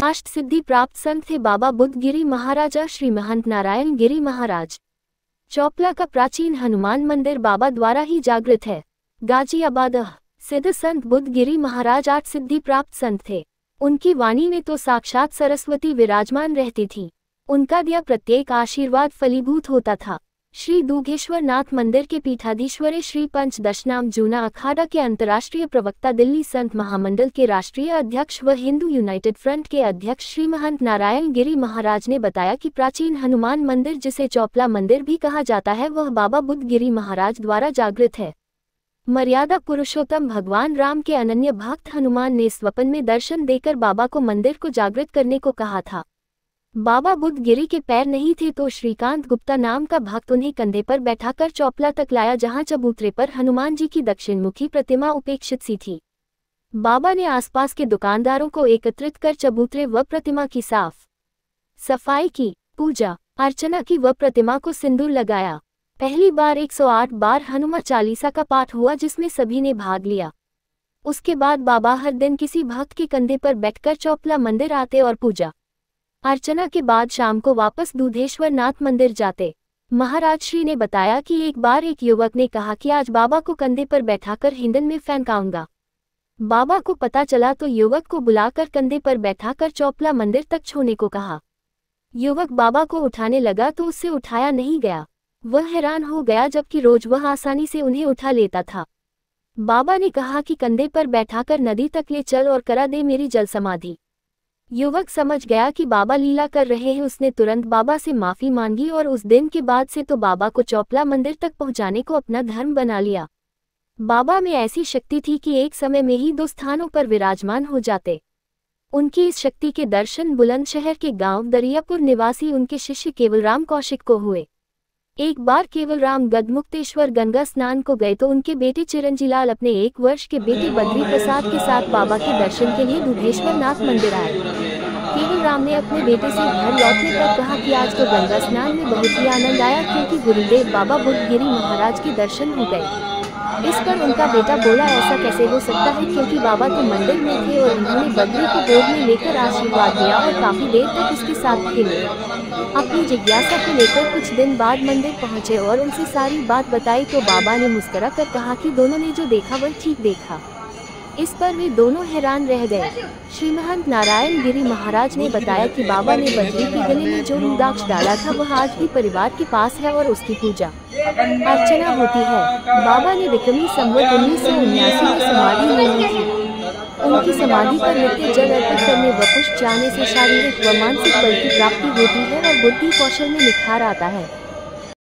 यथाष्ट सिद्धि प्राप्त संत थे बाबा बुद्ध गिरी महाराजा श्री महंत नारायण गिरी महाराज। चौपला का प्राचीन हनुमान मंदिर बाबा द्वारा ही जागृत है। गाजियाबाद सिद्ध संत बुद्ध गिरी महाराज 8 सिद्धि प्राप्त संत थे। उनकी वाणी में तो साक्षात सरस्वती विराजमान रहती थी। उनका दिया प्रत्येक आशीर्वाद फलीभूत होता था। श्री दुघेश्वर नाथ मंदिर के पीठाधीश्वरे श्री पंचदशनाम जूना अखाड़ा के अंतर्राष्ट्रीय प्रवक्ता, दिल्ली संत महामंडल के राष्ट्रीय अध्यक्ष व हिंदू यूनाइटेड फ्रंट के अध्यक्ष श्री महंत नारायण गिरी महाराज ने बताया कि प्राचीन हनुमान मंदिर, जिसे चौपला मंदिर भी कहा जाता है, वह बाबा बुद्ध गिरी महाराज द्वारा जागृत है। मर्यादा पुरुषोत्तम भगवान राम के अनन्य भक्त हनुमान ने स्वप्न में दर्शन देकर बाबा को मंदिर को जागृत करने को कहा था। बाबा बुद्ध गिरी के पैर नहीं थे तो श्रीकांत गुप्ता नाम का भक्त उन्हें कंधे पर बैठाकर चौपला तक लाया, जहां चबूतरे पर हनुमान जी की दक्षिणमुखी प्रतिमा उपेक्षित सी थी। बाबा ने आसपास के दुकानदारों को एकत्रित कर चबूतरे व प्रतिमा की साफ सफाई की, पूजा अर्चना की व प्रतिमा को सिंदूर लगाया। पहली बार 108 बार हनुमान चालीसा का पाठ हुआ, जिसमें सभी ने भाग लिया। उसके बाद बाबा हर दिन किसी भक्त के कंधे पर बैठकर चौपला मंदिर आते और पूजा अर्चना के बाद शाम को वापस दुधेश्वर नाथ मंदिर जाते। महाराज श्री ने बताया कि एक बार एक युवक ने कहा कि आज बाबा को कंधे पर बैठाकर हिंडन में फेंकाऊंगा। बाबा को पता चला तो युवक को बुलाकर कंधे पर बैठाकर चौपला मंदिर तक छोड़ने को कहा। युवक बाबा को उठाने लगा तो उससे उठाया नहीं गया। वह हैरान हो गया, जबकि रोज वह आसानी से उन्हें उठा लेता था। बाबा ने कहा कि कंधे पर बैठाकर नदी तक ले चल और करा दे मेरी जल समाधि। युवक समझ गया कि बाबा लीला कर रहे हैं। उसने तुरंत बाबा से माफी मांगी और उस दिन के बाद से तो बाबा को चौपला मंदिर तक पहुंचाने को अपना धर्म बना लिया। बाबा में ऐसी शक्ति थी कि एक समय में ही 2 स्थानों पर विराजमान हो जाते। उनकी इस शक्ति के दर्शन बुलंदशहर के गांव दरियापुर निवासी उनके शिष्य केवलराम कौशिक को हुए। एक बार केवलराम गढ़मुक्तेश्वर गंगा स्नान को गए तो उनके बेटे चिरंजीलाल अपने 1 वर्ष के बेटे बद्री प्रसाद के साथ बाबा के दर्शन के लिए दुधेश्वर नाथ मंदिर आए। केवलराम ने अपने बेटे से घर लौटने पर कहा कि आज तो गंगा स्नान में बहुत ही आनंद आया, क्योंकि गुरुदेव बाबा बुद्ध गिरी महाराज के दर्शन हो गए। इस पर उनका बेटा बोला, ऐसा कैसे हो सकता है, क्योंकि बाबा तो मंदिर में थे और उन्होंने बद्री को गोद में लेकर आशीर्वाद दिया और काफी देर तक उसके साथ खेले। अपनी जिज्ञासा को लेकर कुछ दिन बाद मंदिर पहुंचे और उनसे सारी बात बताई तो बाबा ने मुस्कुरा कर कहा कि दोनों ने जो देखा वह ठीक देखा। इस पर वे दोनों हैरान रह गए। श्री महंत नारायण गिरी महाराज ने बताया कि बाबा ने बद्री के गले में जो रुद्राक्ष डाला था वह आज भी परिवार के पास है और उसकी पूजा अर्चना होती है। बाबा ने विक्रमी संवत 1979 में समाधि ले ली थी। उनकी समाधि पर नित्य जल अर्पित करने व पुष्प चाहने से शारीरिक व मानसिक बल की प्राप्ति होती है और बुद्धि कौशल में निखार आता है।